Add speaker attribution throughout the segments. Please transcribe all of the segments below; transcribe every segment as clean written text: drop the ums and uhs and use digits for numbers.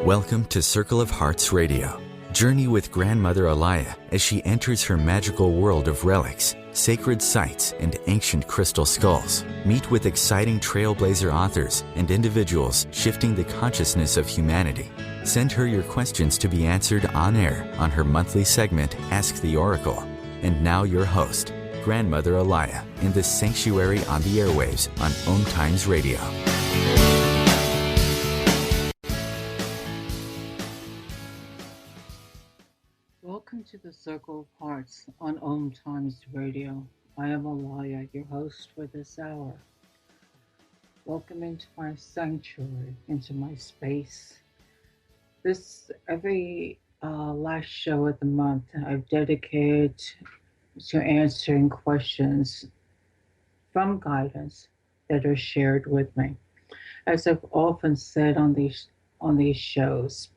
Speaker 1: Welcome to Circle of Hearts Radio. Journey with Grandmother Allayah as she enters her magical world of relics, sacred sites, and ancient crystal skulls. Meet with exciting trailblazer authors and individuals shifting the consciousness of humanity. Send her your questions to be answered on air on her monthly segment, Ask the Oracle. And now your host, Grandmother Allayah, in the sanctuary on the airwaves on OMTimes Radio.
Speaker 2: Welcome to the Circle of Hearts on OMTimes Radio. I am Allayah, your host for this hour. Welcome into my sanctuary, into my space. Every last show of the month, I've dedicated to answering questions from guidance that are shared with me. As I've often said on these shows,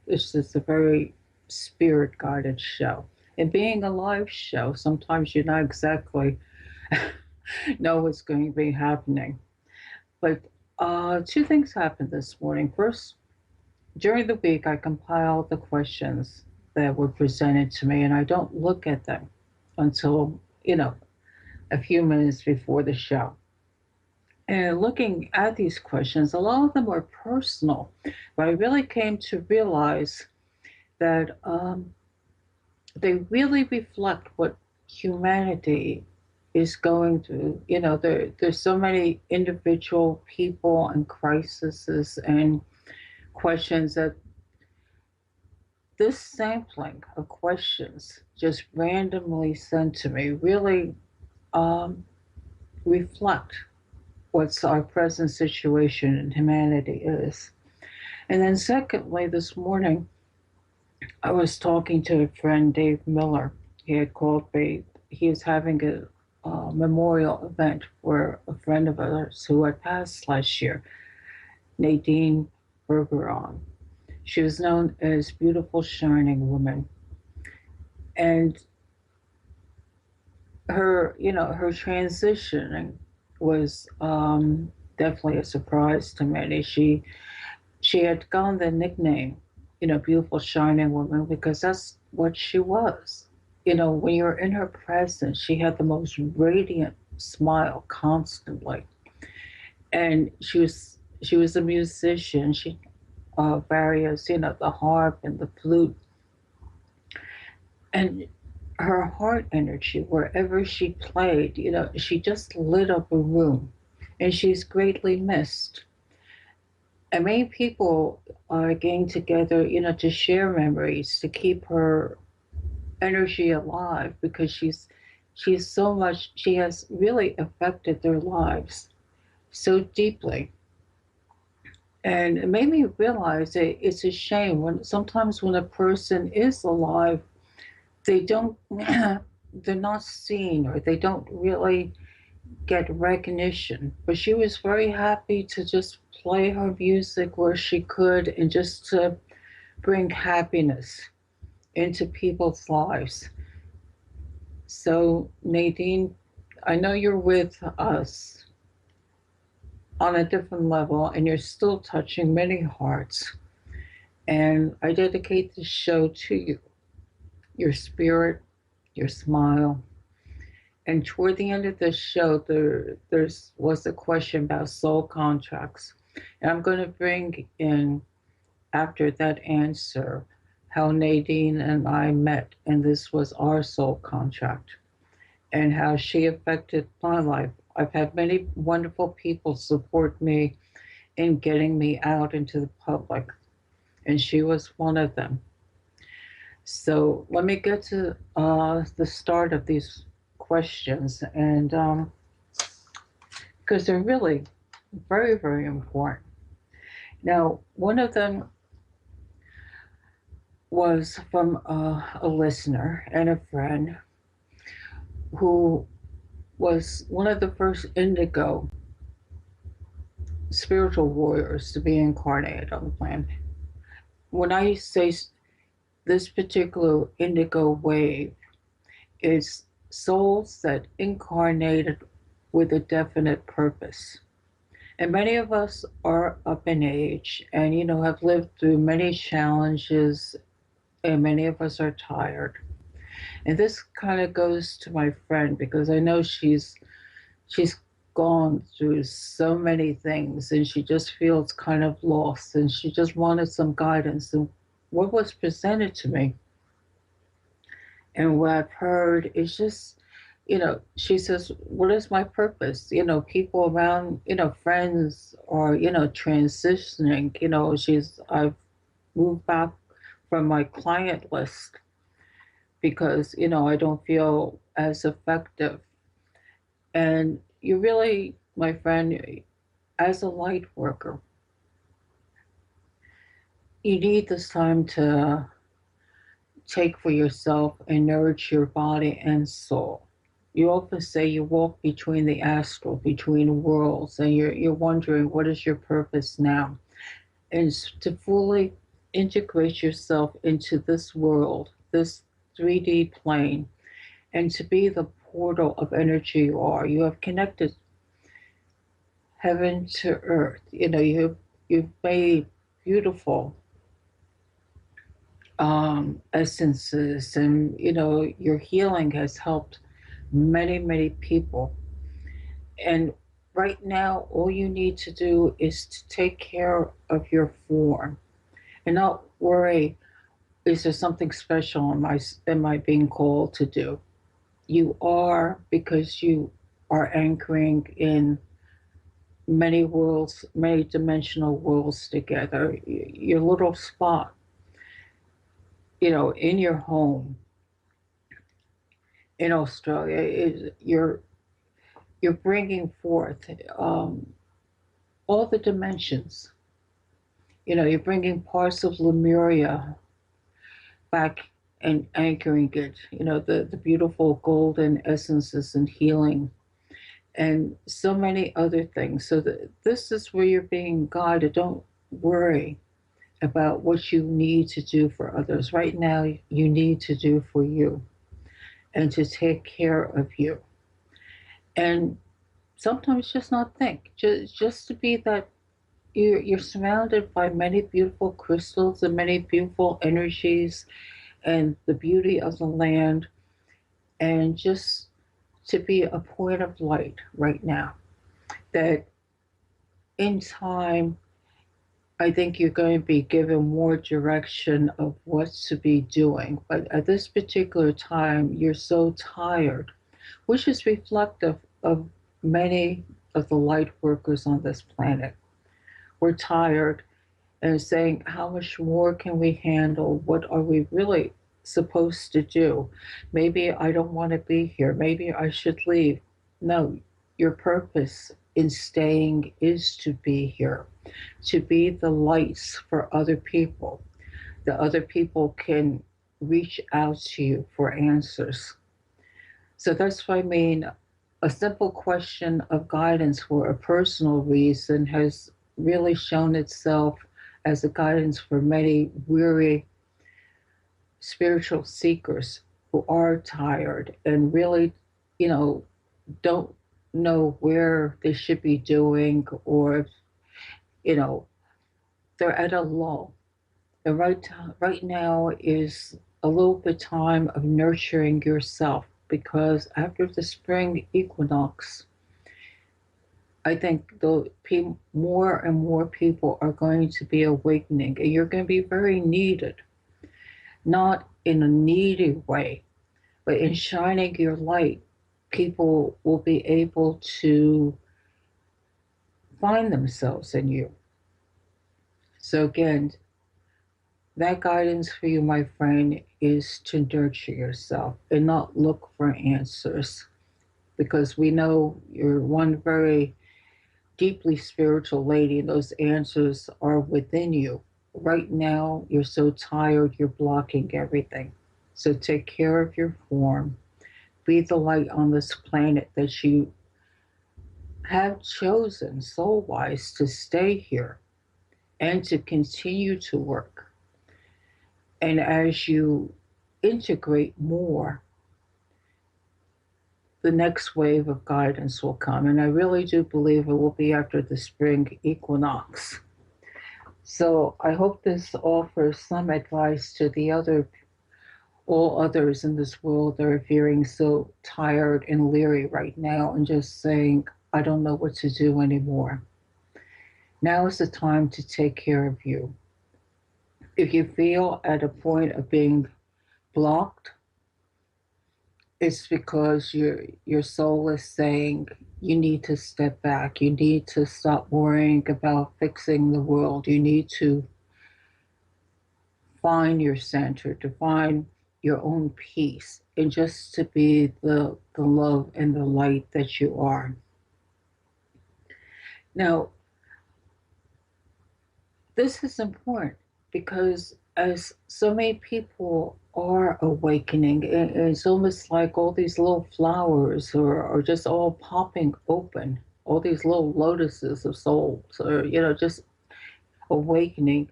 Speaker 2: this is a very spirit-guided show. And being a live show, sometimes you not exactly know what's going to be happening. But two things happened this morning. First, during the week, I compiled the questions that were presented to me, and I don't look at them until, a few minutes before the show. And looking at these questions, a lot of them were personal, but I really came to realize that they really reflect what humanity is going through. There's so many individual people and crises and questions that this sampling of questions just randomly sent to me really reflect what's our present situation in humanity is. And then secondly, this morning, I was talking to a friend, Dave Miller. He had called me. He is having a memorial event for a friend of ours who had passed last year, Nadine Bergeron. She was known as Beautiful Shining Woman. And her transitioning was definitely a surprise to many. She had gotten the nickname, Beautiful Shining Woman, because that's what she was. When you're in her presence, she had the most radiant smile constantly. And she was a musician. She various, the harp and the flute. And her heart energy, wherever she played, she just lit up a room, and she's greatly missed. And many people are getting together, to share memories, to keep her energy alive, because she has really affected their lives so deeply. And it made me realize that it's a shame when a person is alive, they're not seen, or they don't really get recognition. But she was very happy to just play her music where she could, and just to bring happiness into people's lives. So Nadine, I know you're with us on a different level, and you're still touching many hearts. And I dedicate this show to you, your spirit, your smile. And toward the end of the show, there was a question about soul contracts. And I'm going to bring in, after that answer, how Nadine and I met, and this was our soul contract, and how she affected my life. I've had many wonderful people support me in getting me out into the public, and she was one of them. So let me get to the start of these questions, and because they're really very, very important. Now, one of them was from a listener and a friend who was one of the first indigo spiritual warriors to be incarnated on the planet. When I say this particular indigo wave, is souls that incarnated with a definite purpose. And many of us are up in age and, have lived through many challenges, and many of us are tired. And this kind of goes to my friend because I know she's gone through so many things and she just feels kind of lost and she just wanted some guidance. And what was presented to me and what I've heard is just, she says, what is my purpose? People around, friends are, transitioning, I've moved back from my client list because, I don't feel as effective. And you really, my friend, as a light worker, you need this time to take for yourself and nourish your body and soul. You often say you walk between the astral, between worlds, and you're wondering what is your purpose now? And to fully integrate yourself into this world, this 3D plane, and to be the portal of energy you are. You have connected heaven to earth. You've made beautiful essences, and your healing has helped many people. And right now, all you need to do is to take care of your form and not worry. Is there something special am I being called to do? You are, because you are anchoring in many worlds, many dimensional worlds together. Your little spot, in your home in Australia, is you're bringing forth all the dimensions. You're bringing parts of Lemuria back and anchoring it. The beautiful golden essences and healing, and so many other things. So this is where you're being guided. Don't worry about what you need to do for others. Right now, you need to do for you and to take care of you. And sometimes just not think, just to be that you're surrounded by many beautiful crystals and many beautiful energies and the beauty of the land, and just to be a point of light right now. That in time, I think you're going to be given more direction of what to be doing. But at this particular time, you're so tired, which is reflective of many of the light workers on this planet. We're tired and saying, how much more can we handle? What are we really supposed to do? Maybe I don't want to be here. Maybe I should leave. No, your purpose in staying is to be here, to be the lights for other people. The other people can reach out to you for answers. So that's what I mean. A simple question of guidance for a personal reason has really shown itself as a guidance for many weary spiritual seekers who are tired and really, you know, don't know where they should be doing, or, you know, they're at a lull. And right now is a little bit time of nurturing yourself, because after the spring equinox, I think more and more people are going to be awakening, and you're going to be very needed, not in a needy way, but in shining your light. People will be able to find themselves in you. So, again, that guidance for you, my friend, is to nurture yourself and not look for answers, because we know you're one very deeply spiritual lady, and those answers are within you. Right now, you're so tired, you're blocking everything. So take care of your form. Be the light on this planet that you have chosen soul wise to stay here and to continue to work. And as you integrate more, the next wave of guidance will come. And I really do believe it will be after the spring equinox. So I hope this offers some advice to all others in this world that are feeling so tired and leery right now and just saying, I don't know what to do anymore. Now is the time to take care of you. If you feel at a point of being blocked, it's because your soul is saying you need to step back. You need to stop worrying about fixing the world. You need to find your center, to find your own peace, and just to be the love and the light that you are. Now, this is important because as so many people are awakening, it's almost like all these little flowers are just all popping open, all these little lotuses of souls are, just awakening.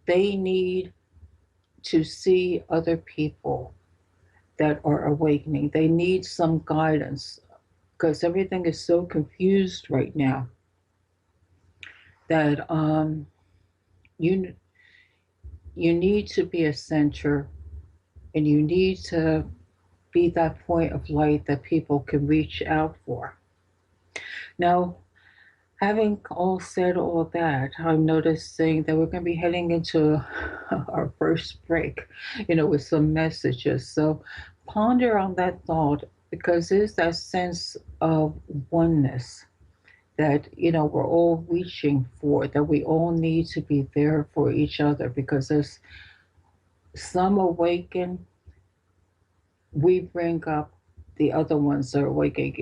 Speaker 2: They need to see other people that are awakening. They need some guidance because everything is so confused right now that you need to be a center, and you need to be that point of light that people can reach out for. Now, having all said all that, I'm noticing that we're going to be heading into our first break, with some messages. So ponder on that thought, because there's that sense of oneness that, we're all reaching for, that we all need to be there for each other, because as some awaken, we bring up the other ones that are waking.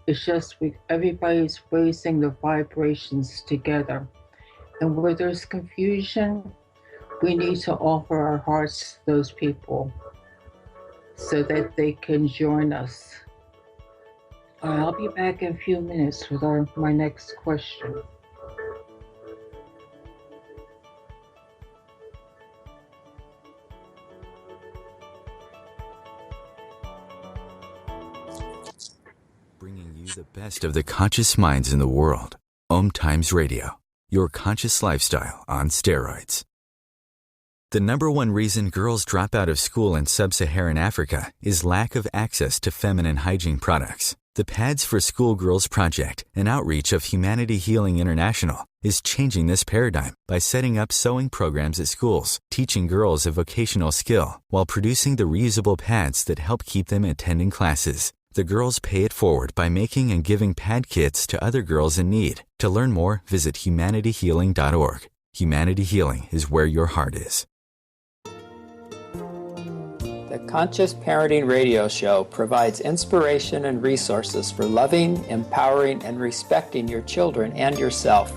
Speaker 2: It's just everybody's raising the vibrations together. And where there's confusion, we need to offer our hearts to those people so that they can join us. I'll be back in a few minutes with my next question.
Speaker 1: Bringing you the best of the conscious minds in the world. OMTimes Radio, your conscious lifestyle on steroids. The number one reason girls drop out of school in sub-Saharan Africa is lack of access to feminine hygiene products. The Pads for Schoolgirls Project, an outreach of Humanity Healing International, is changing this paradigm by setting up sewing programs at schools, teaching girls a vocational skill, while producing the reusable pads that help keep them attending classes. The girls pay it forward by making and giving pad kits to other girls in need. To learn more, visit humanityhealing.org. Humanity Healing is where your heart is.
Speaker 3: The Conscious Parenting Radio Show provides inspiration and resources for loving, empowering, and respecting your children and yourself.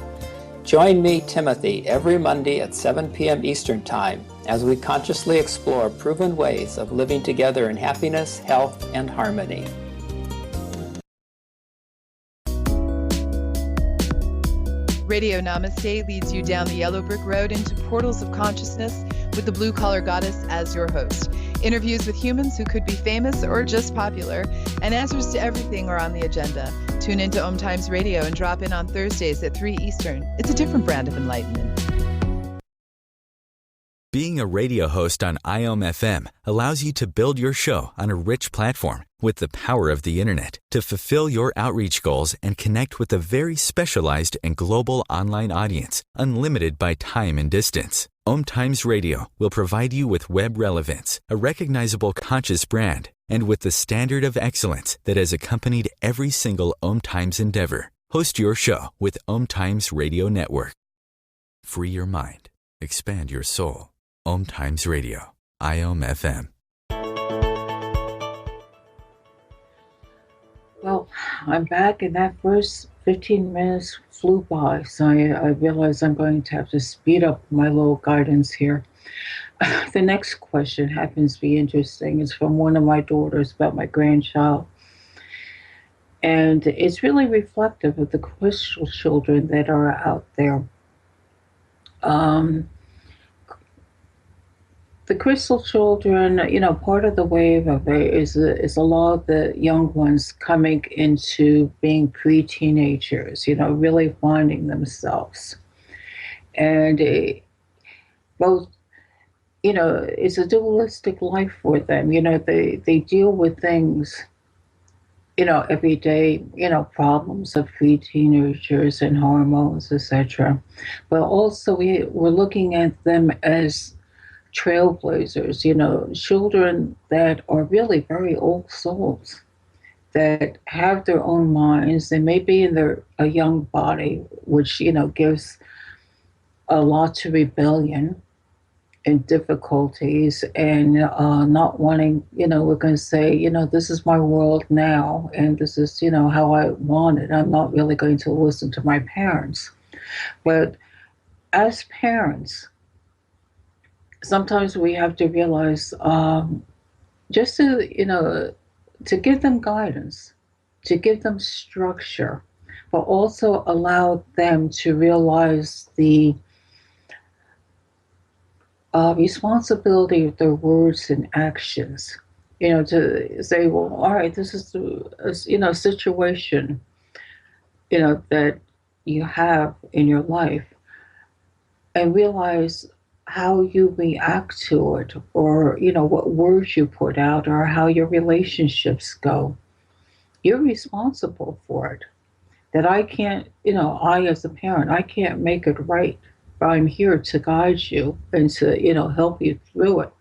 Speaker 3: Join me, Timothy, every Monday at 7 p.m. Eastern Time as we consciously explore proven ways of living together in happiness, health, and harmony.
Speaker 4: Radio Namaste leads you down the yellow brick road into portals of consciousness with the blue-collar goddess as your host. Interviews with humans who could be famous or just popular, and answers to everything are on the agenda. Tune into OMTimes Radio and drop in on Thursdays at 3 Eastern. It's a different brand of enlightenment.
Speaker 1: Being a radio host on IOM-FM allows you to build your show on a rich platform with the power of the internet to fulfill your outreach goals and connect with a very specialized and global online audience, unlimited by time and distance. OMTimes Radio will provide you with web relevance, a recognizable conscious brand, and with the standard of excellence that has accompanied every single OMTimes endeavor. Host your show with OMTimes Radio Network. Free your mind. Expand your soul. OMTimes Radio. IOM-FM.
Speaker 2: Well, I'm back, and that first 15 minutes flew by, so I realize I'm going to have to speed up my little guidance here. The next question happens to be interesting. It's from one of my daughters about my grandchild. And it's really reflective of the crystal children that are out there. The crystal children, part of the wave of it is a lot of the young ones coming into being pre-teenagers, really finding themselves. And both, it's a dualistic life for them. They deal with things, everyday, problems of pre-teenagers and hormones, etc. But also we're looking at them as trailblazers, children that are really very old souls that have their own minds. They may be in a young body, which, gives a lot to rebellion and difficulties and not wanting, we're going to say, this is my world now and this is, how I want it. I'm not really going to listen to my parents. But as parents, sometimes we have to realize just to give them guidance, to give them structure, but also allow them to realize the responsibility of their words and actions. To say, well, all right, this is the situation, that you have in your life, and realize how you react to it, or what words you put out, or how your relationships go. You're responsible for it. That I can't, I as a parent, I can't make it right, but I'm here to guide you and to help you through it.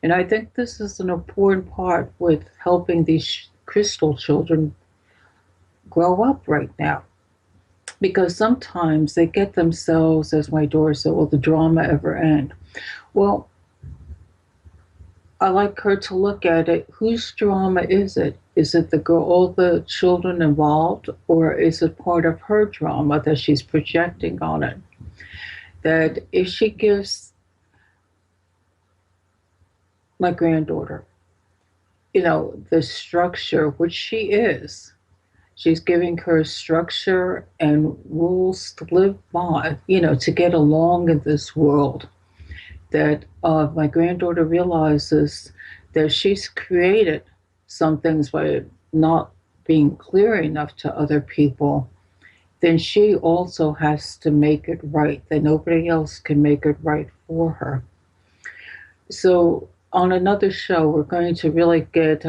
Speaker 2: And I think this is an important part with helping these crystal children grow up right now. Because sometimes they get themselves, as my daughter said, will the drama ever end? Well, I like her to look at it. Whose drama is it? Is it the girl, all the children involved, or is it part of her drama that she's projecting on it? That if she gives my granddaughter, the structure, which she is, she's giving her structure and rules to live by, to get along in this world. That my granddaughter realizes that she's created some things by not being clear enough to other people, then she also has to make it right, that nobody else can make it right for her. So on another show, we're going to really get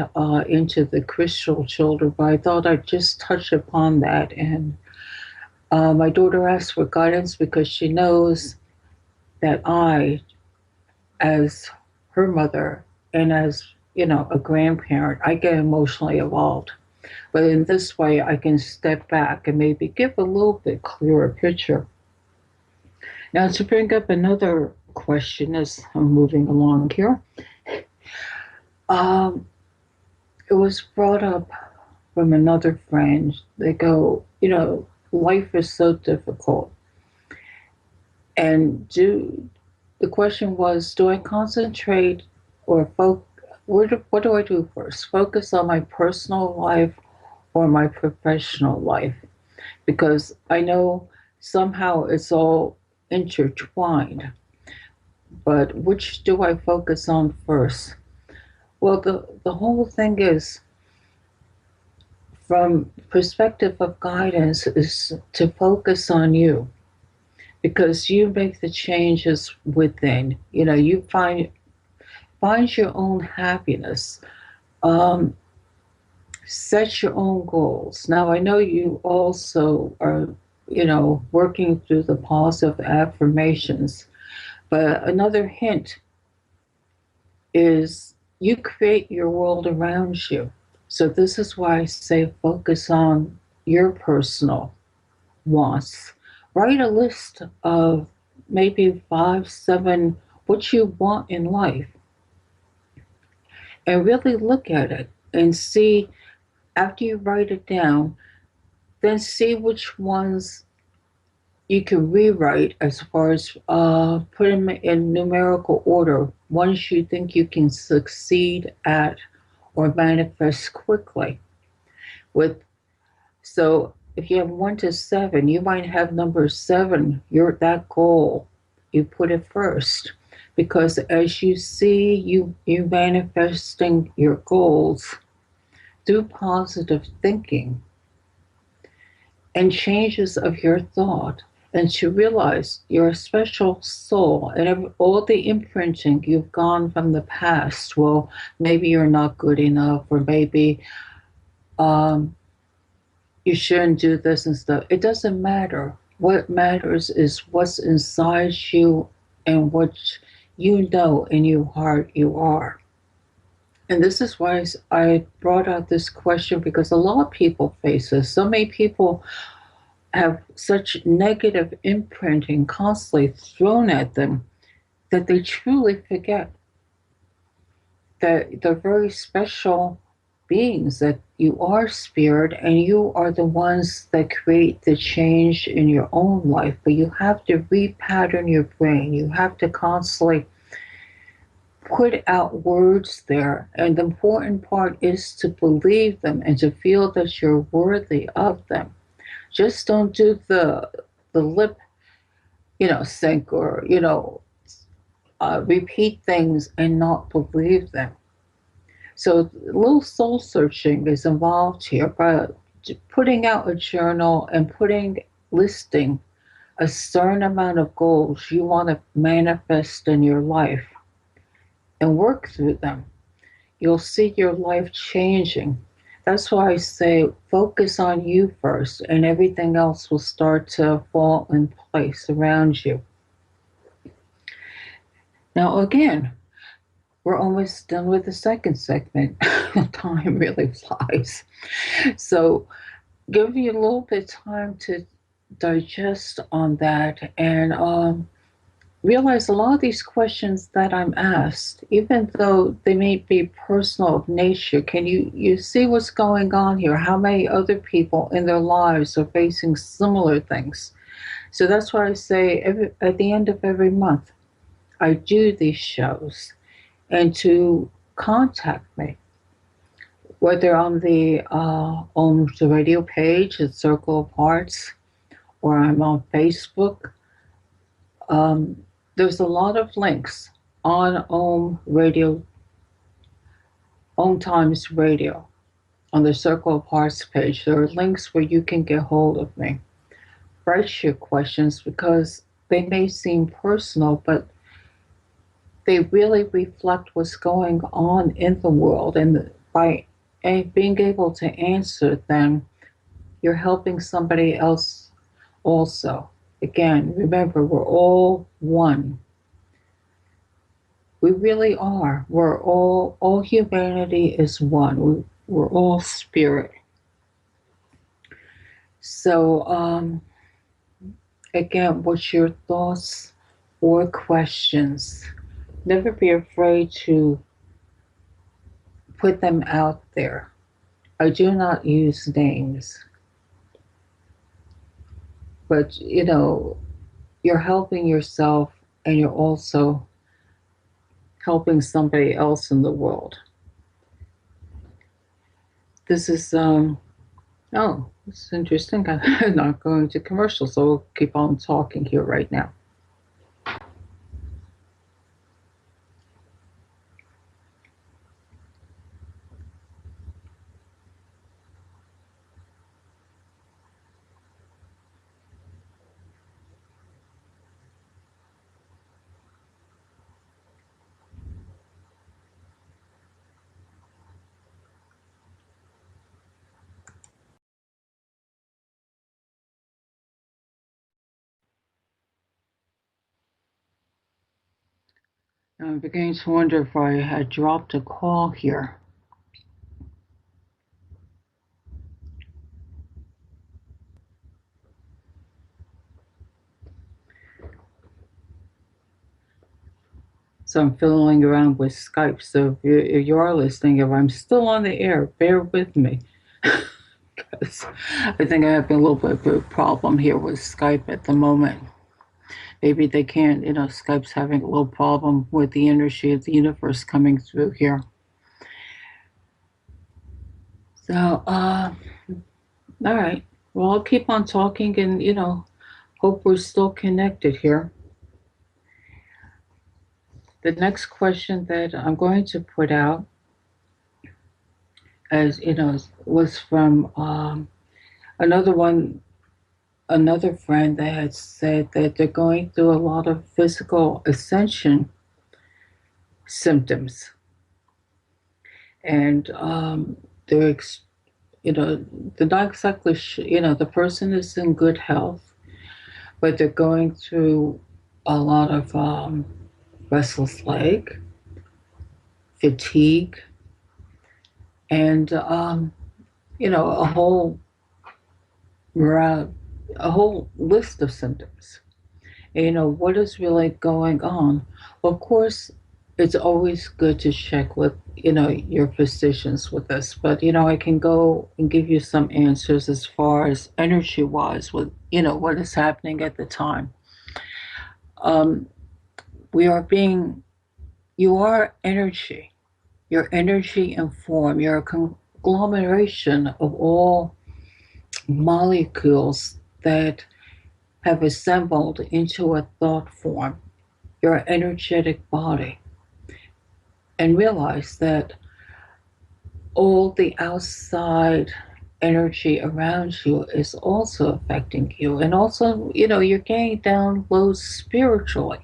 Speaker 2: into the crystal children, but I thought I'd just touch upon that. And my daughter asked for guidance because she knows that I, as her mother and as, a grandparent, I get emotionally involved. But in this way, I can step back and maybe give a little bit clearer picture. Now, to bring up another question as I'm moving along here, it was brought up from another friend. They go, life is so difficult. And the question was, do I concentrate or what do I do first? Focus on my personal life or my professional life? Because I know somehow it's all intertwined. But which do I focus on first? Well, the whole thing is, from perspective of guidance, is to focus on you. Because you make the changes within. You find your own happiness. Set your own goals. Now, I know you also are, working through the positive affirmations. But another hint is you create your world around you. So this is why I say focus on your personal wants. Write a list of maybe 5, 7, what you want in life. And really look at it and see, after you write it down, then see which ones you can rewrite as far as put them in numerical order, ones you think you can succeed at or manifest quickly. So if you have 1 to 7, you might have number 7, that goal, you put it first. because as you see you manifesting your goals through positive thinking and changes of your thought, and to realize you're a special soul, and all the imprinting you've gone from the past. Well, maybe you're not good enough, or maybe you shouldn't do this and stuff. It doesn't matter. What matters is what's inside you and what you know in your heart you are. And this is why I brought out this question, because a lot of people face this. So many people have such negative imprinting constantly thrown at them that they truly forget that they're very special beings, that you are spirit and you are the ones that create the change in your own life. But you have to repattern your brain. You have to constantly put out words there. And the important part is to believe them and to feel that you're worthy of them. Just don't do the lip, sync, or, repeat things and not believe them. So a little soul searching is involved here by putting out a journal and listing a certain amount of goals you want to manifest in your life and work through them. You'll see your life changing. That's why I say focus on you first, and everything else will start to fall in place around you. Now, again, we're almost done with the second segment. Time really flies. So give you a little bit of time to digest on that, and realize a lot of these questions that I'm asked, even though they may be personal of nature, can you see what's going on here? How many other people in their lives are facing similar things? So that's why I say at the end of every month, I do these shows. And to contact me, whether on the radio page at Circle of Hearts, or I'm on Facebook. There's a lot of links on OMTimes Radio, on the Circle of Hearts page. There are links where you can get hold of me. Write your questions, because they may seem personal, but they really reflect what's going on in the world. And by being able to answer them, you're helping somebody else also. Again, remember, we're all one. We really are. We're all humanity is one. We're all spirit. So, again, what's your thoughts or questions? Never be afraid to put them out there. I do not use names. But, you're helping yourself, and you're also helping somebody else in the world. This is, this is interesting. I'm not going to commercial, so we'll keep on talking here right now. I'm beginning to wonder if I had dropped a call here. So I'm fiddling around with Skype. So if you are listening, if I'm still on the air, bear with me. Because I think I have a little bit of a problem here with Skype at the moment. Maybe they can't, Skype's having a little problem with the energy of the universe coming through here. So, all right. Well, I'll keep on talking and, hope we're still connected here. The next question that I'm going to put out, as you know, was from another one, another friend that had said that they're going through a lot of physical ascension symptoms, and they're, you know, they're not exactly, the person is in good health, but they're going through a lot of restless leg, fatigue, and a whole a whole list of symptoms. And, what is really going on? Well, of course, it's always good to check with your physicians with this, but I can go and give you some answers as far as energy wise with what is happening at the time. We are being You are energy. Your energy and form. You're a conglomeration of all molecules that have assembled into a thought form, your energetic body. And realize that all the outside energy around you is also affecting you. And also, you're getting downloads spiritually.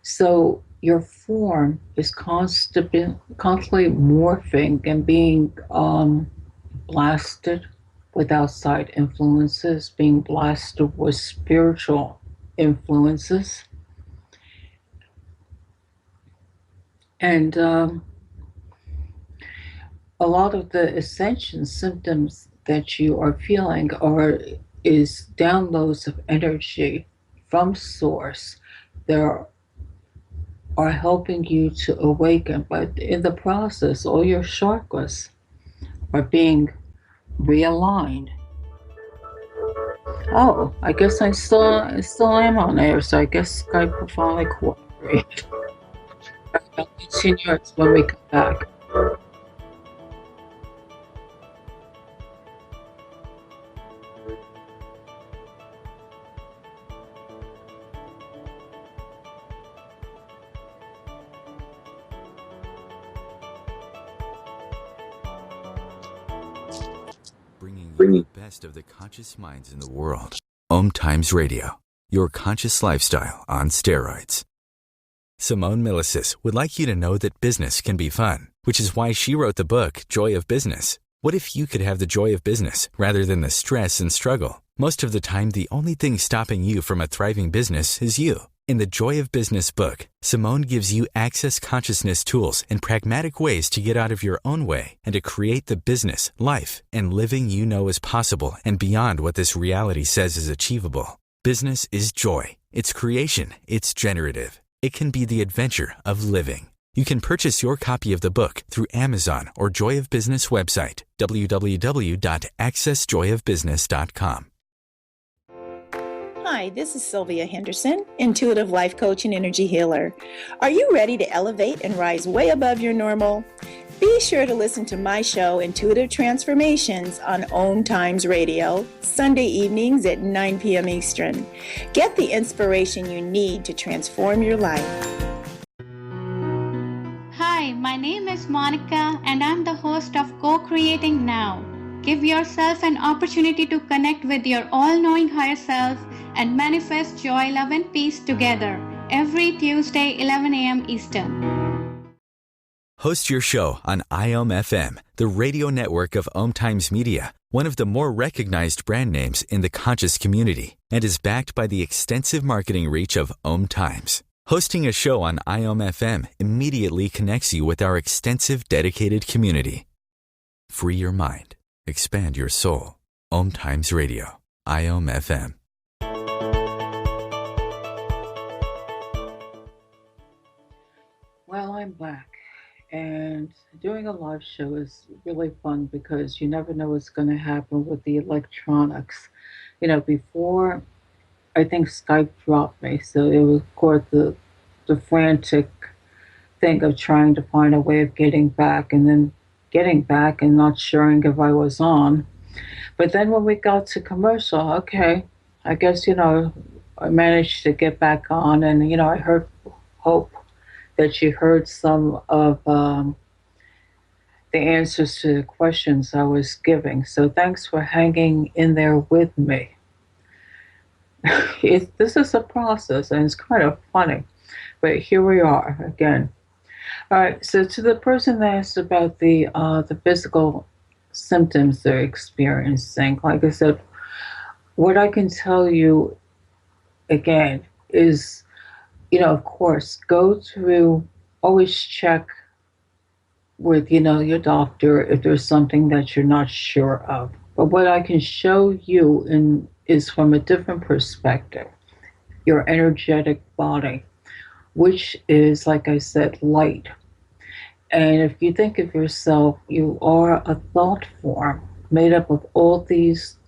Speaker 2: So your form is constantly morphing and being blasted with outside influences, being blasted with spiritual influences. And a lot of the ascension symptoms that you are feeling is downloads of energy from source. There are helping you to awaken, but in the process, all your chakras are being realigned. Oh, I guess I still am on air, so I guess Skype will finally cooperate. I'll continue it when we come back.
Speaker 1: Bringing the best of the conscious minds in the world. OMTimes Radio, your conscious lifestyle on steroids. Simone Milasas would like you to know that business can be fun, which is why she wrote the book, Joy of Business. What if you could have the joy of business rather than the stress and struggle? Most of the time, the only thing stopping you from a thriving business is you. In the Joy of Business book, Simone gives you access consciousness tools and pragmatic ways to get out of your own way and to create the business, life, and living you know is possible and beyond what this reality says is achievable. Business is joy. It's creation. It's generative. It can be the adventure of living. You can purchase your copy of the book through Amazon or Joy of Business website, www.accessjoyofbusiness.com.
Speaker 5: Hi, this is Sylvia Henderson, intuitive life coach and energy healer. Are you ready to elevate and rise way above your normal? Be sure to listen to my show, Intuitive Transformations, on OMTimes Radio, Sunday evenings at 9 p.m. Eastern. Get the inspiration you need to transform your life.
Speaker 6: Hi, my name is Monica and I'm the host of Co-Creating Now. Give yourself an opportunity to connect with your all-knowing higher self and manifest joy, love, and peace together every Tuesday, 11 a.m. Eastern.
Speaker 1: Host your show on IOM FM, the radio network of OMTimes Media, one of the more recognized brand names in the conscious community, and is backed by the extensive marketing reach of OMTimes. Hosting a show on IOM FM immediately connects you with our extensive dedicated community. Free your mind. Expand your soul. OMTimes Radio. IOM FM.
Speaker 2: Well, I'm back, and doing a live show is really fun because you never know what's going to happen with the electronics. Before, I think Skype dropped me, so it was, of course, the frantic thing of trying to find a way of getting back, and then getting back and not sure if I was on. But then when we got to commercial, okay, I guess, I managed to get back on, and, I heard Hope that you heard some of the answers to the questions I was giving. So thanks for hanging in there with me. This is a process, and it's kind of funny, but here we are again. All right. So to the person that asked about the physical symptoms they're experiencing, like I said, what I can tell you again is, of course, go through, always check with, your doctor if there's something that you're not sure of. But what I can show you is from a different perspective, your energetic body, which is, like I said, light. And if you think of yourself, you are a thought form made up of all these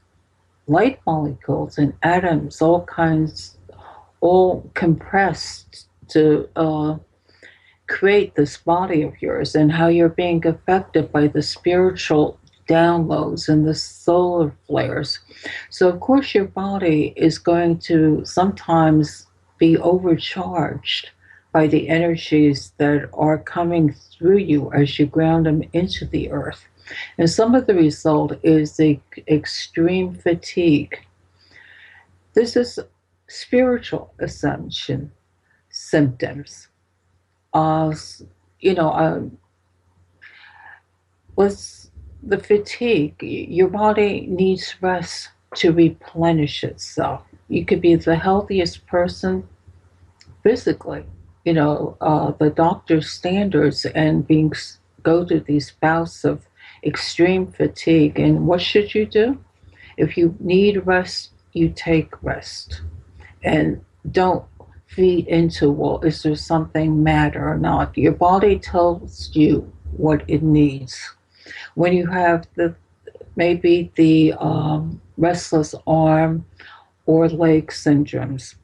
Speaker 2: light molecules and atoms, all kinds, all compressed to create this body of yours, and how you're being affected by the spiritual downloads and the solar flares. So of course your body is going to sometimes be overcharged by the energies that are coming through you as you ground them into the earth. And some of the result is the extreme fatigue. This is spiritual ascension symptoms. With the fatigue, your body needs rest to replenish itself. You could be the healthiest person physically, the doctor's standards, and go through these bouts of extreme fatigue. And what should you do? If you need rest, you take rest. And don't feed into, well, is there something matter or not? Your body tells you what it needs. When you have maybe the restless arm or leg syndromes,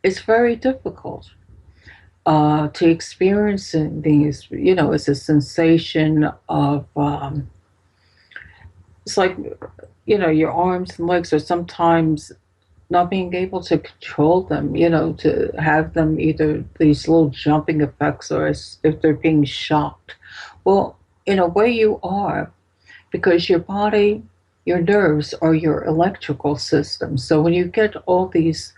Speaker 2: it's very difficult to experience these. It's a sensation of, it's like, your arms and legs are sometimes not being able to control them, to have them either these little jumping effects or as if they're being shocked. Well, in a way you are, because your body, your nerves are your electrical system. So when you get all these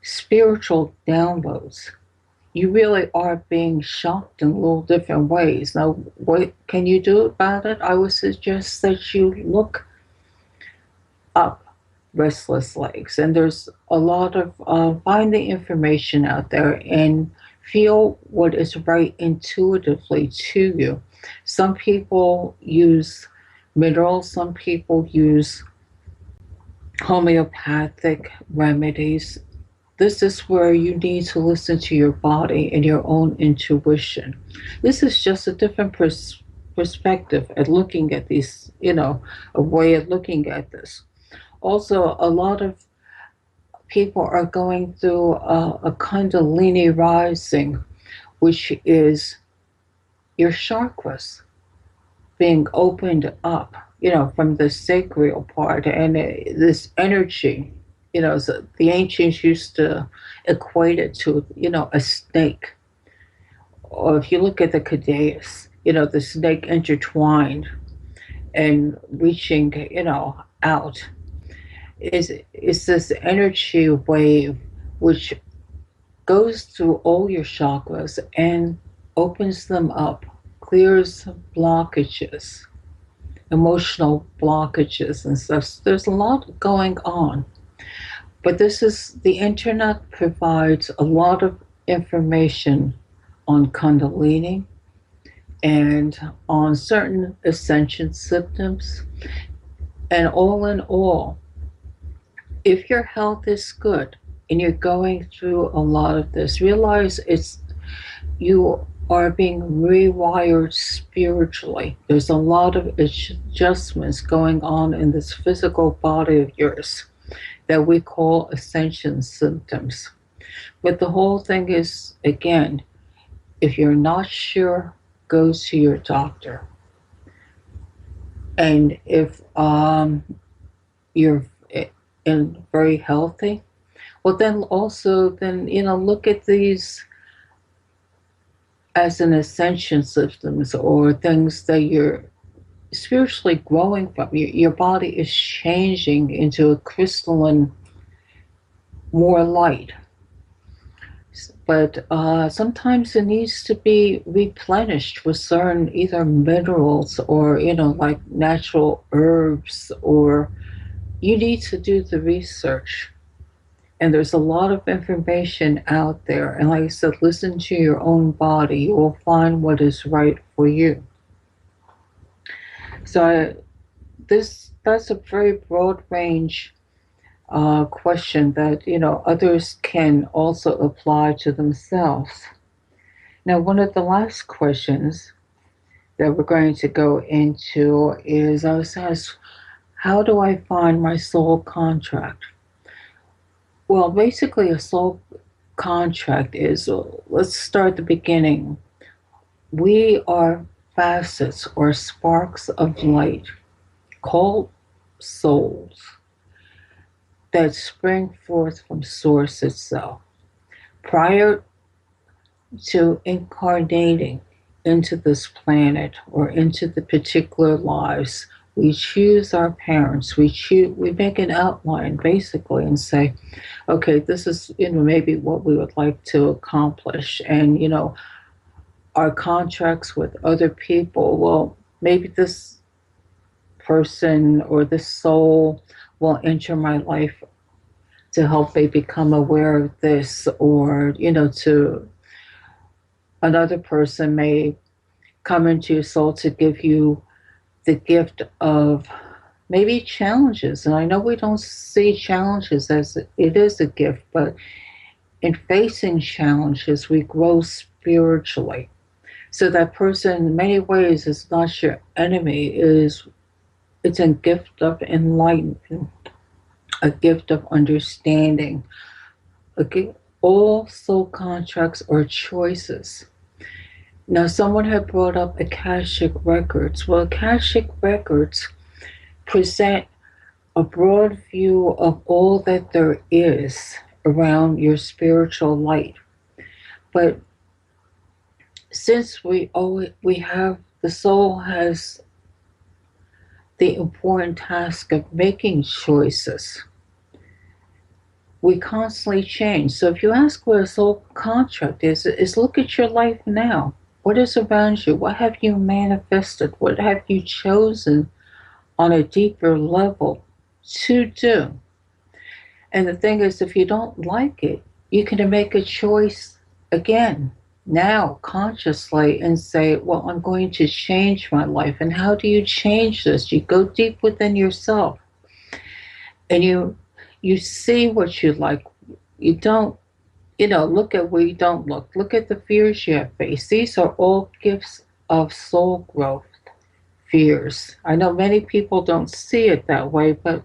Speaker 2: spiritual downloads, you really are being shocked in little different ways. Now, what can you do about it? I would suggest that you look up restless legs, and there's a lot of find the information out there and feel what is right intuitively to you. Some people use minerals, some people use homeopathic remedies. This is where you need to listen to your body and your own intuition. This is just a different perspective at looking at these, a way of looking at this. Also, a lot of people are going through a Kundalini rising, which is your chakras being opened up, from the sacral part, and this energy, so the ancients used to equate it to, a snake. Or if you look at the cadeas, the snake intertwined and reaching, out. Is this energy wave which goes through all your chakras and opens them up, clears blockages, emotional blockages and stuff. So there's a lot going on. But the internet provides a lot of information on Kundalini and on certain ascension symptoms. And all in all, if your health is good and you're going through a lot of this, realize you are being rewired spiritually. There's a lot of adjustments going on in this physical body of yours that we call ascension symptoms. But the whole thing is, again, if you're not sure, go to your doctor. And if you're very healthy, well, then look at these as an ascension systems or things that you're spiritually growing from. Your body is changing into a crystalline, more light. But sometimes it needs to be replenished with certain either minerals or, like natural herbs, or you need to do the research. And there's a lot of information out there. And like I said, listen to your own body. You will find what is right for you. So that's a very broad range question that others can also apply to themselves. Now, one of the last questions that we're going to go into is, I was asked, how do I find my soul contract? Well, basically, a soul contract is, let's start at the beginning. We are facets or sparks of light called souls that spring forth from Source itself. Prior to incarnating into this planet or into the particular lives, we choose our parents. We make an outline basically and say, okay, this is maybe what we would like to accomplish, and our contracts with other people. Well, maybe this person or this soul will enter my life to help me become aware of this, or to another person may come into your soul to give you the gift of maybe challenges. And I know we don't see challenges as it is a gift, but in facing challenges, we grow spiritually. So that person, in many ways, is not your enemy. It's a gift of enlightenment, a gift of understanding. Okay, all soul contracts are choices. Now, someone had brought up Akashic records. Well, Akashic records present a broad view of all that there is around your spiritual light. But since the soul has the important task of making choices, we constantly change. So if you ask what a soul contract is look at your life now. What is around you? What have you manifested? What have you chosen on a deeper level to do? And the thing is, if you don't like it, you can make a choice again, now, consciously, and say, well, I'm going to change my life. And how do you change this? You go deep within yourself and you see what you like. You don't, look at where you don't look. Look at the fears you have faced. These are all gifts of soul growth, fears. I know many people don't see it that way, but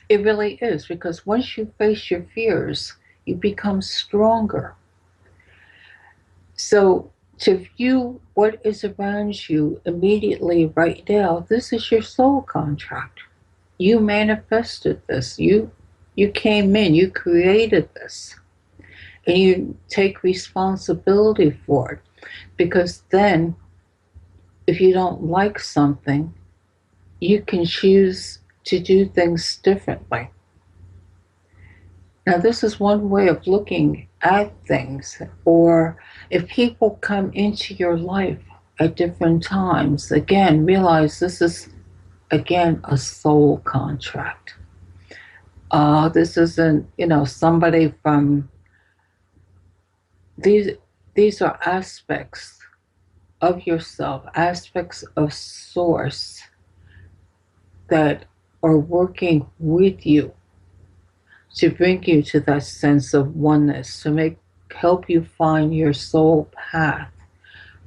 Speaker 2: it really is, because once you face your fears, you become stronger. So to view what is around you immediately right now, this is your soul contract. You manifested this. You came in, you created this. And you take responsibility for it. Because then, if you don't like something, you can choose to do things differently. Now, this is one way of looking at things. Or if people come into your life at different times, again, realize this is, again, a soul contract. This isn't, somebody from... These are aspects of yourself, aspects of Source that are working with you to bring you to that sense of oneness, to help you find your soul path,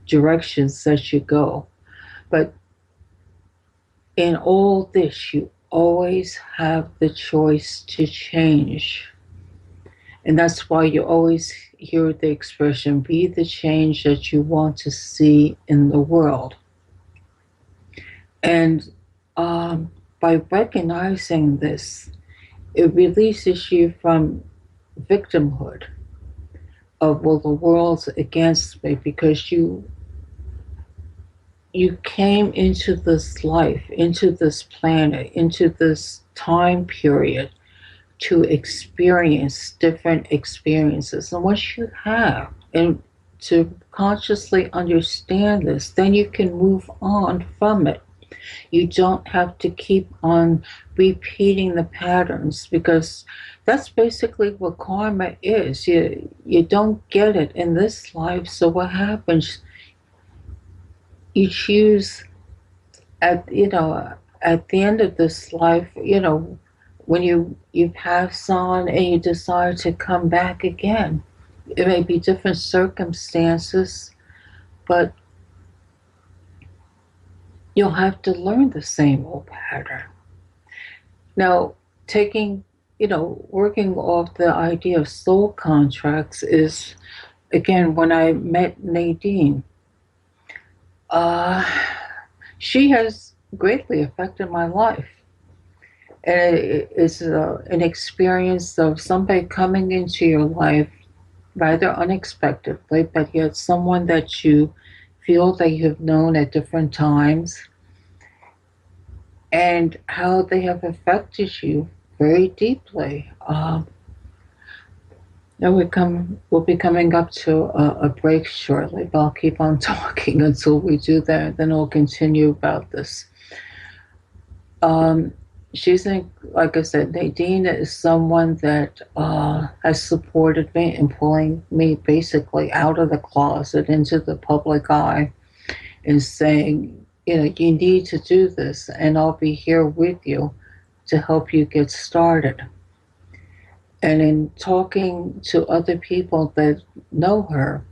Speaker 2: directions that you go. But in all this, you always have the choice to change. And that's why you always hear the expression, be the change that you want to see in the world. And by recognizing this, it releases you from victimhood. of, well, the world's against me, because you came into this life, into this planet, into this time period to experience different experiences. And once you have, and to consciously understand this, then you can move on from it. You don't have to keep on repeating the patterns, because that's basically what karma is. You don't get it in this life, so what happens? You choose at the end of this life, when you pass on and you decide to come back again. It may be different circumstances, but you'll have to learn the same old pattern. Now, working off the idea of soul contracts is, again, when I met Nadine, she has greatly affected my life. And it's an experience of somebody coming into your life rather unexpectedly, but yet someone that you feel that you've known at different times, and how they have affected you very deeply. Now we'll be coming up to a break shortly, but I'll keep on talking until we do that. Then I'll continue about this. Like I said, Nadine is someone that has supported me in pulling me basically out of the closet into the public eye, and saying, you need to do this, and I'll be here with you to help you get started. And in talking to other people that know her,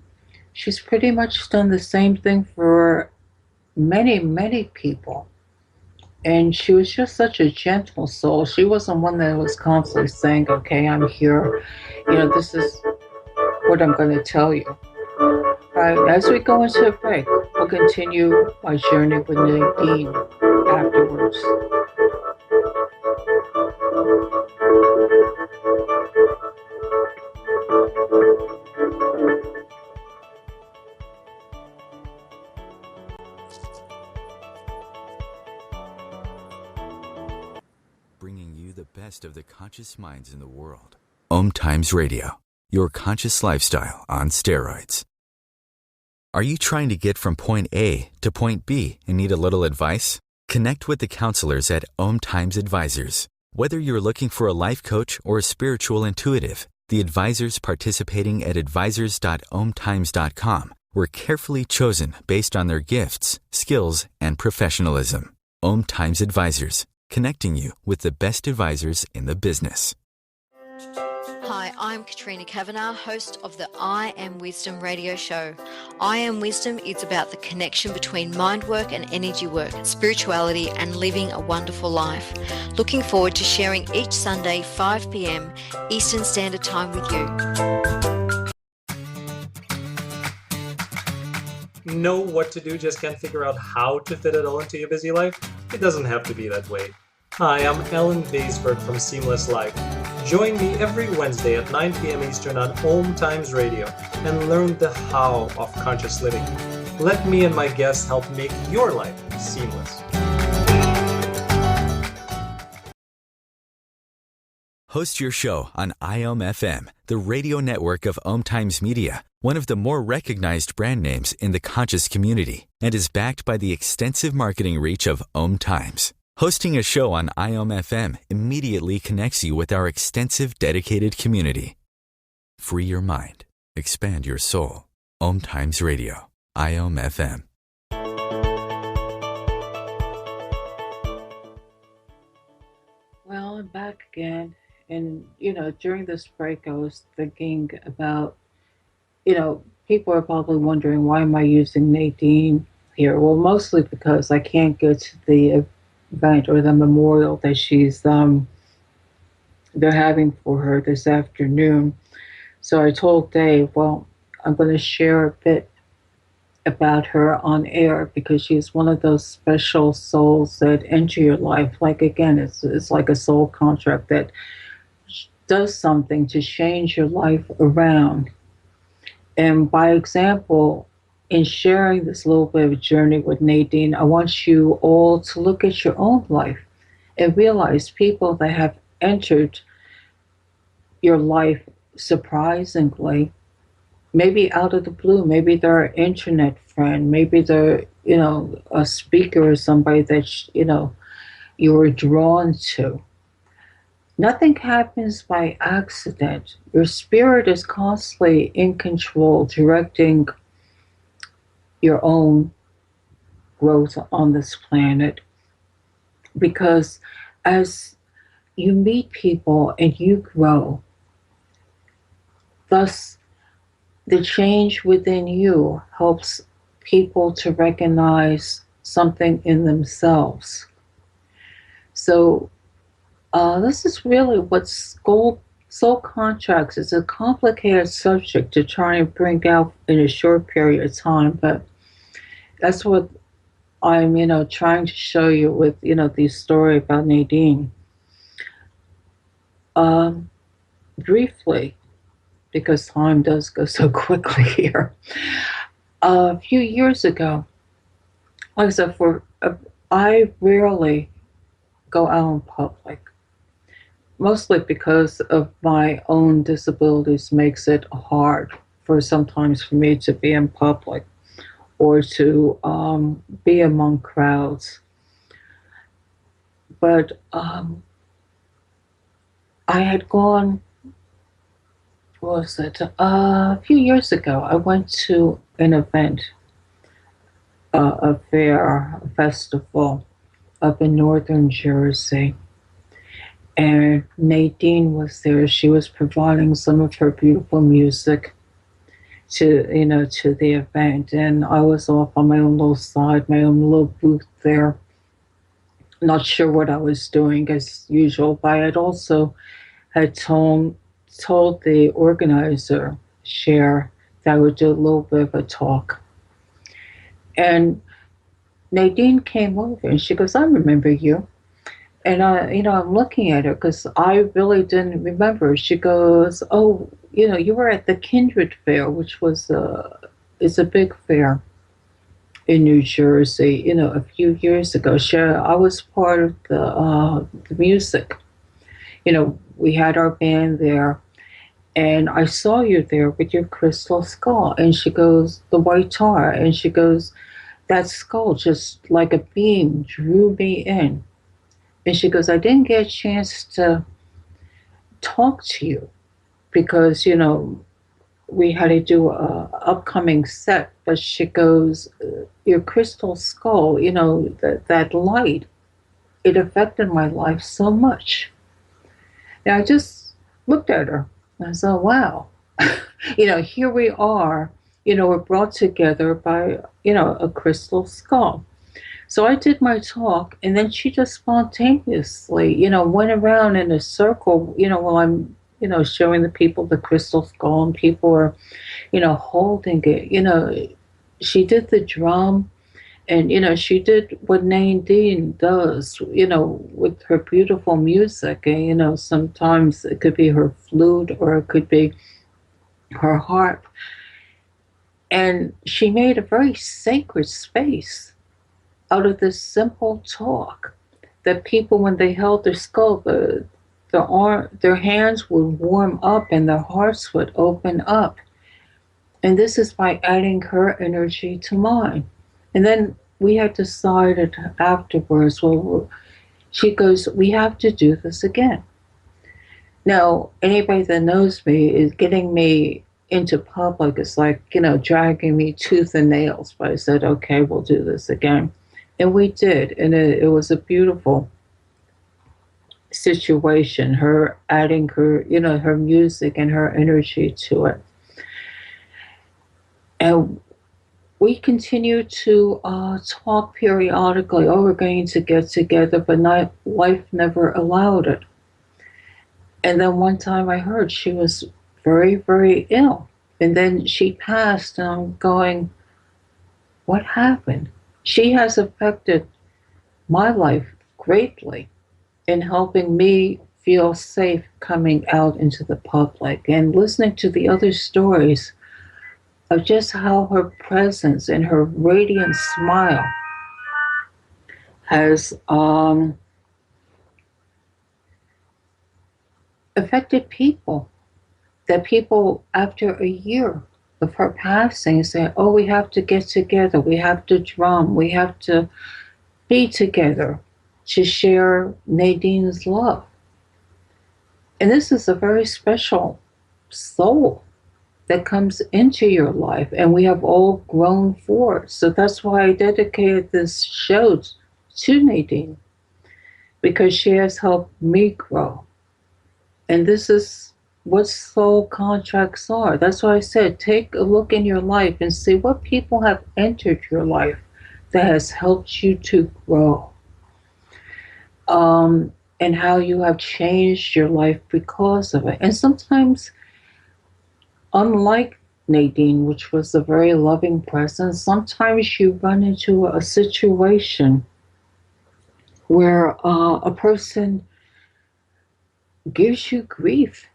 Speaker 2: she's pretty much done the same thing for many, many people. And she was just such a gentle soul. She wasn't one that was constantly saying, okay, I'm here. This is what I'm going to tell you. All right, as we go into a break, we'll continue my journey with Nadine afterwards.
Speaker 1: Bringing you the best of the conscious minds in the world. OMTimes Radio, your conscious lifestyle on steroids. Are you trying to get from point A to point B and need a little advice? Connect with the counselors at OMTimes Advisors. Whether you're looking for a life coach or a spiritual intuitive, the advisors participating at advisors.omtimes.com were carefully chosen based on their gifts, skills, and professionalism. OMTimes Advisors, connecting you with the best advisors in the business.
Speaker 7: Hi, I'm Katrina Kavanagh, host of the I Am Wisdom radio show. I Am Wisdom is about the connection between mind work and energy work, spirituality, and living a wonderful life. Looking forward to sharing each Sunday, 5 p.m. Eastern Standard Time with
Speaker 8: you. Know what to do, just can't figure out how to fit it all into your busy life? It doesn't have to be that way. Hi, I'm Ellen Baisberg from Seamless Life. Join me every Wednesday at 9 p.m. Eastern on OMTimes Radio and learn the how of conscious living. Let me and my guests help make your life seamless.
Speaker 1: Host your show on IOM FM, the radio network of OMTimes Media, one of the more recognized brand names in the conscious community, and is backed by the extensive marketing reach of OMTimes. Hosting a show on IOM FM immediately connects you with our extensive dedicated community. Free your mind. Expand your soul. OMTimes Radio. IOM FM.
Speaker 2: Well, I'm back again. And, during this break, I was thinking about, people are probably wondering, why am I using Nadine here? Well, mostly because I can't get to the event or the memorial that they're having for her this afternoon. So I told Dave, well, I'm going to share a bit about her on air, because she's one of those special souls that enter your life. Like, again, it's like a soul contract that does something to change your life around. And by example, in sharing this little bit of a journey with Nadine, I want you all to look at your own life and realize people that have entered your life surprisingly, maybe out of the blue, maybe they're an internet friend, maybe they're, a speaker or somebody that, you were drawn to. Nothing happens by accident. Your spirit is constantly in control, directing your own growth on this planet. Because as you meet people and you grow, thus the change within you helps people to recognize something in themselves. So this is really what soul contracts is. A complicated subject to try and bring out in a short period of time, but that's what I'm, trying to show you with, the story about Nadine. Briefly, because time does go so quickly here. A few years ago, like I said, I rarely go out in public, mostly because of my own disabilities makes it hard sometimes for me to be in public or to be among crowds. But I had gone, what was it? A few years ago, I went to an event, a fair, a festival up in northern Jersey. And Nadine was there. She was providing some of her beautiful music to the event. And I was off on my own little side, my own little booth there. Not sure what I was doing as usual, but I had also told the organizer, Cher, that I would do a little bit of a talk. And Nadine came over and she goes, I remember you. And I'm looking at her because I really didn't remember. She goes, oh, you were at the Kindred Fair, which is a big fair in New Jersey, a few years ago. I was part of the music. We had our band there, and I saw you there with your crystal skull. And she goes, the white tar. And she goes, that skull just like a beam drew me in. And she goes, I didn't get a chance to talk to you because, we had to do a upcoming set. But she goes, your crystal skull, that light, it affected my life so much. And I just looked at her and I said, wow, here we are, we're brought together by, a crystal skull. So I did my talk, and then she just spontaneously, went around in a circle, while I'm, showing the people the crystal skull, and people are, holding it. She did the drum, and, she did what Nadine does, with her beautiful music. And, sometimes it could be her flute or it could be her harp. And she made a very sacred space out of this simple talk that people, when they held their skull, their hands would warm up and their hearts would open up. And this is by adding her energy to mine. And then we had decided afterwards, she goes, we have to do this again. Now, anybody that knows me is getting me into public is like, dragging me tooth and nails. But I said, okay, we'll do this again. And we did, and it was a beautiful situation, her adding her, her music and her energy to it. And we continued to talk periodically. Oh, we're going to get together, but life never allowed it. And then one time I heard she was very, very ill. And then she passed, and I'm going, what happened? She has affected my life greatly in helping me feel safe coming out into the public. And listening to the other stories of just how her presence and her radiant smile has affected people. That people, after a year of her passing, say, oh, we have to get together, we have to drum, we have to be together to share Nadine's love. And this is a very special soul that comes into your life, and we have all grown for it. So that's why I dedicated this show to Nadine, because she has helped me grow. And this is what soul contracts are. That's why I said, take a look in your life and see what people have entered your life that has helped you to grow. And how you have changed your life because of it. And sometimes, unlike Nadine, which was a very loving presence, sometimes you run into a situation where a person gives you grief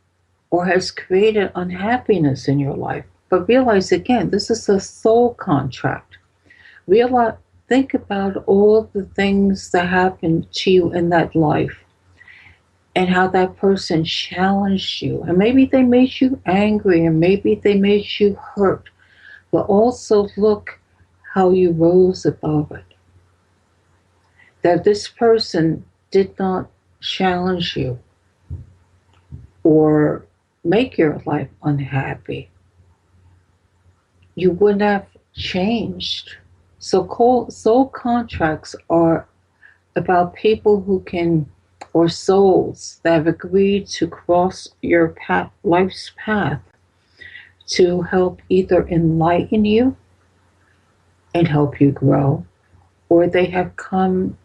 Speaker 2: or has created unhappiness in your life. But realize again, this is a soul contract. Think about all the things that happened to you in that life and how that person challenged you. And maybe they made you angry and maybe they made you hurt. But also look how you rose above it. That this person did not challenge you or make your life unhappy. You wouldn't have changed. So soul contracts are about people who can, or souls that have agreed to cross your life's path to help either enlighten you and help you grow, or they have come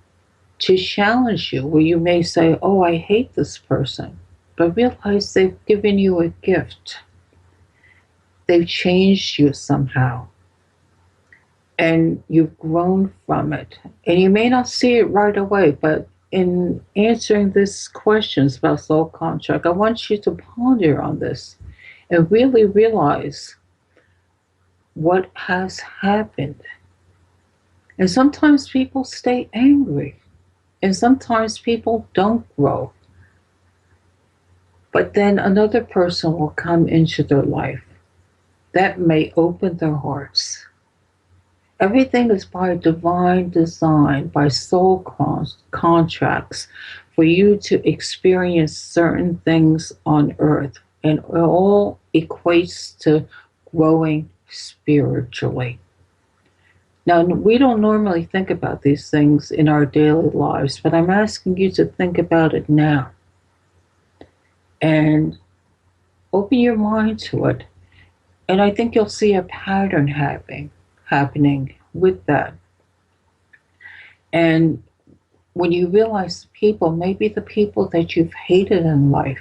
Speaker 2: to challenge you, where you may say, oh, I hate this person, but realize they've given you a gift. They've changed you somehow. And you've grown from it. And you may not see it right away, but in answering these questions about soul contract, I want you to ponder on this and really realize what has happened. And sometimes people stay angry, and sometimes people don't grow. But then another person will come into their life that may open their hearts. Everything is by divine design, by soul contracts, for you to experience certain things on earth. And it all equates to growing spiritually. Now, we don't normally think about these things in our daily lives, but I'm asking you to think about it now. And open your mind to it. And I think you'll see a pattern happening with that. And when you realize people, maybe the people that you've hated in life,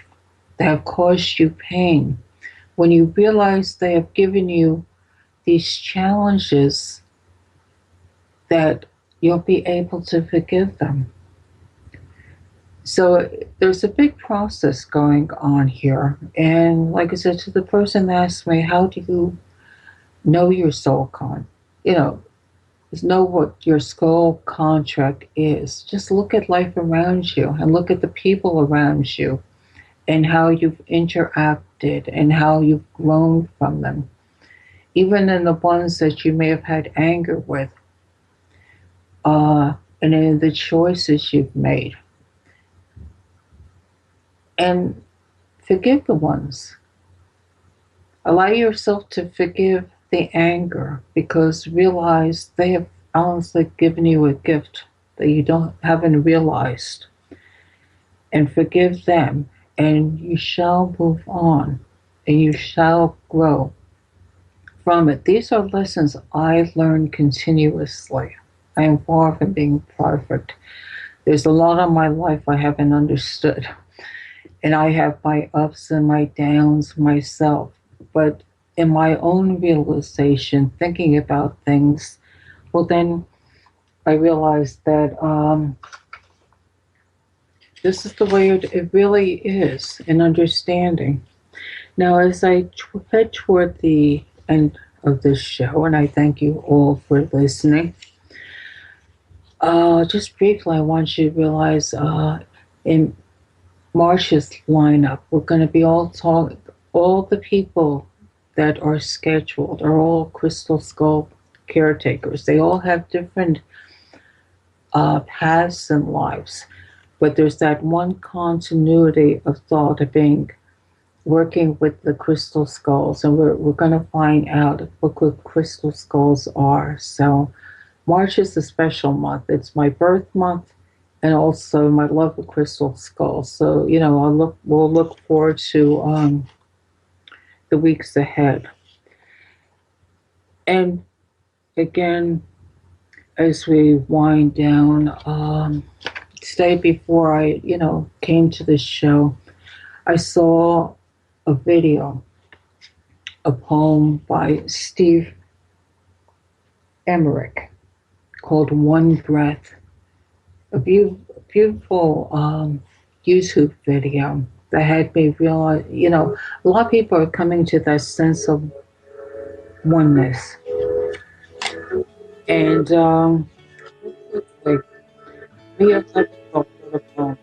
Speaker 2: that have caused you pain, when you realize they have given you these challenges, that you'll be able to forgive them. So there's a big process going on here. And like I said, to the person that asked me, how do you know your soul know what your soul contract is. Just look at life around you and look at the people around you and how you've interacted and how you've grown from them. Even in the ones that you may have had anger with, and in the choices you've made. And forgive the ones. Allow yourself to forgive the anger, because realize they have honestly given you a gift that you haven't realized. And forgive them, and you shall move on, and you shall grow from it. These are lessons I learn continuously. I am far from being perfect. There's a lot of my life I haven't understood. And I have my ups and my downs myself. But in my own realization, thinking about things, well, then I realized that this is the way it really is in understanding. Now, as I head toward the end of this show, and I thank you all for listening. Just briefly, I want you to realize in March's lineup, we're going to be all the people that are scheduled are all Crystal Skull caretakers. They all have different paths and lives, but there's that one continuity of thought of being working with the crystal skulls, and we're going to find out what good crystal skulls are. So March is a special month. It's my birth month, and also my love of crystal skulls. So we'll look forward to the weeks ahead. And again, as we wind down, today before I came to this show, I saw a video, a poem by Steve Emmerich called One Breath, a beautiful YouTube video that had me realize, a lot of people are coming to that sense of oneness. And like, we have to talk about the poem.